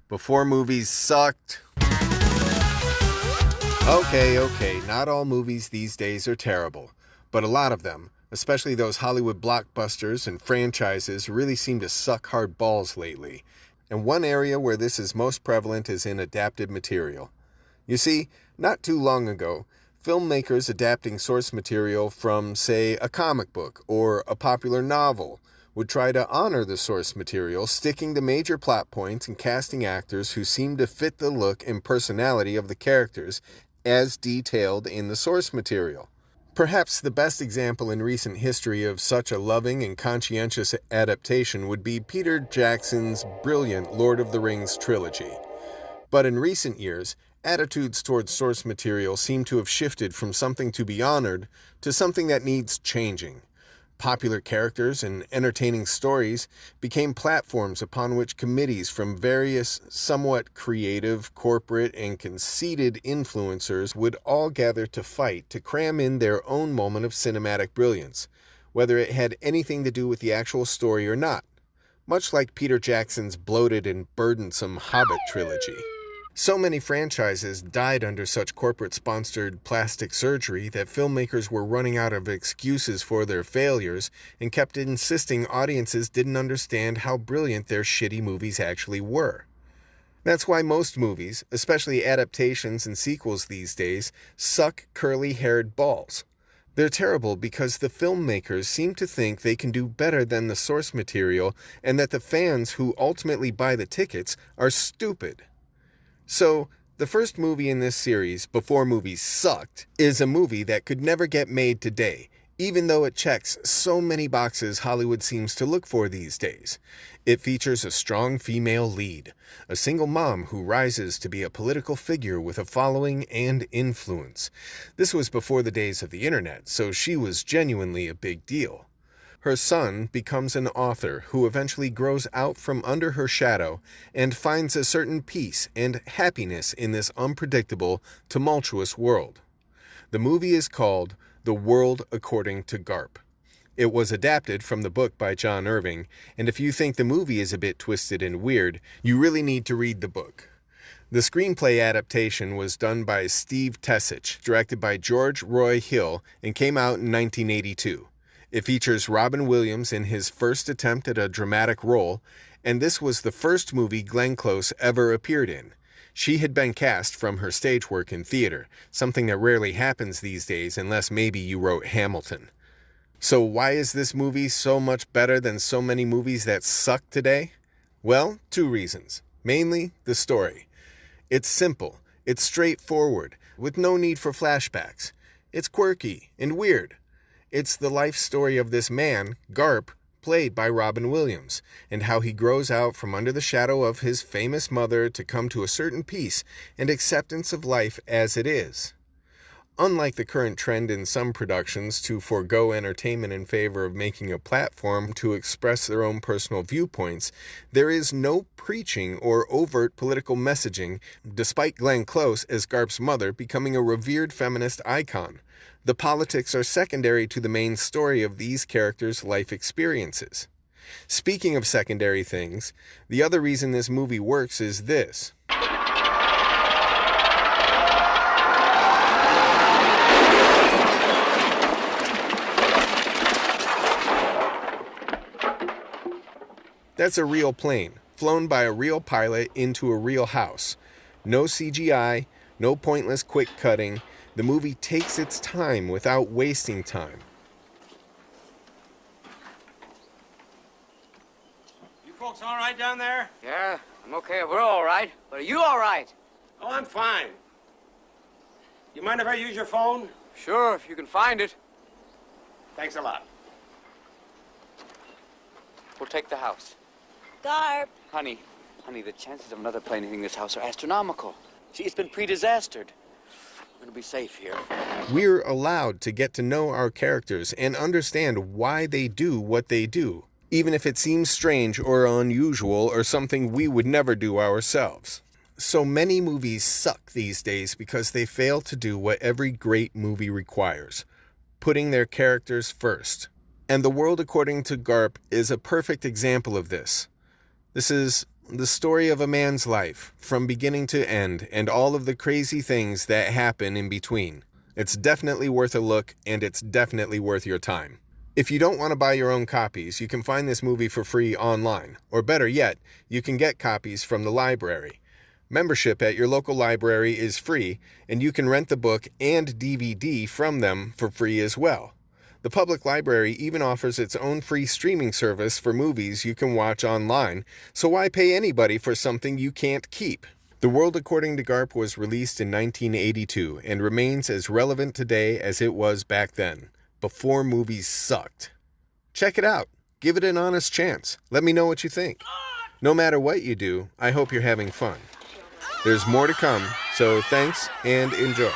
Before movies sucked. Okay, not all movies these days are terrible, but a lot of them, especially those Hollywood blockbusters and franchises, really seem to suck hard balls lately. And one area where this is most prevalent is in adapted material. You see, not too long ago, filmmakers adapting source material from, say, a comic book or a popular novel would try to honor the source material, sticking to major plot points and casting actors who seemed to fit the look and personality of the characters as detailed in the source material. Perhaps the best example in recent history of such a loving and conscientious adaptation would be Peter Jackson's brilliant Lord of the Rings trilogy. But in recent years, attitudes towards source material seem to have shifted from something to be honored to something that needs changing. Popular characters and entertaining stories became platforms upon which committees from various somewhat creative, corporate, and conceited influencers would all gather to fight to cram in their own moment of cinematic brilliance, whether it had anything to do with the actual story or not, much like Peter Jackson's bloated and burdensome Hobbit trilogy. So many franchises died under such corporate-sponsored plastic surgery that filmmakers were running out of excuses for their failures and kept insisting audiences didn't understand how brilliant their shitty movies actually were. That's why most movies, especially adaptations and sequels these days, suck curly-haired balls. They're terrible because the filmmakers seem to think they can do better than the source material and that the fans who ultimately buy the tickets are stupid. So, the first movie in this series, Before Movies Sucked, is a movie that could never get made today, even though it checks so many boxes Hollywood seems to look for these days. It features a strong female lead, a single mom who rises to be a political figure with a following and influence. This was before the days of the internet, so she was genuinely a big deal. Her son becomes an author who eventually grows out from under her shadow and finds a certain peace and happiness in this unpredictable, tumultuous world. The movie is called The World According to Garp. It was adapted from the book by John Irving, and if you think the movie is a bit twisted and weird, you really need to read the book. The screenplay adaptation was done by Steve Tessich, directed by George Roy Hill, and came out in 1982. It features Robin Williams in his first attempt at a dramatic role, and this was the first movie Glenn Close ever appeared in. She had been cast from her stage work in theater, something that rarely happens these days unless maybe you wrote Hamilton. So why is this movie so much better than so many movies that suck today? Well, two reasons. Mainly, the story. It's simple, it's straightforward, with no need for flashbacks. It's quirky and weird. It's the life story of this man, Garp, played by Robin Williams, and how he grows out from under the shadow of his famous mother to come to a certain peace and acceptance of life as it is. Unlike the current trend in some productions to forego entertainment in favor of making a platform to express their own personal viewpoints, there is no preaching or overt political messaging, despite Glenn Close as Garp's mother becoming a revered feminist icon. The politics are secondary to the main story of these characters' life experiences. Speaking of secondary things, the other reason this movie works is this. That's a real plane, flown by a real pilot into a real house. No CGI, no pointless quick cutting. The movie takes its time without wasting time. You folks all right down there? Yeah, I'm okay. We're all right. But are you all right? Oh, I'm fine. You mind if I use your phone? Sure, if you can find it. Thanks a lot. We'll take the house. Garp. Honey, the chances of another plane hitting this house are astronomical. See, it's been pre-disastered. We're gonna be safe here. We're allowed to get to know our characters and understand why they do what they do, even if it seems strange or unusual or something we would never do ourselves. So many movies suck these days because they fail to do what every great movie requires, putting their characters first. And The World According to Garp is a perfect example of this. This is The story of a man's life, from beginning to end, and all of the crazy things that happen in between. It's definitely worth a look, and it's definitely worth your time. If you don't want to buy your own copies, you can find this movie for free online. Or better yet, you can get copies from the library. Membership at your local library is free, and you can rent the book and DVD from them for free as well. The public library even offers its own free streaming service for movies you can watch online, so why pay anybody for something you can't keep? The World According to Garp was released in 1982 and remains as relevant today as it was back then, before movies sucked. Check it out. Give it an honest chance. Let me know what you think. No matter what you do, I hope you're having fun. There's more to come, so thanks and enjoy.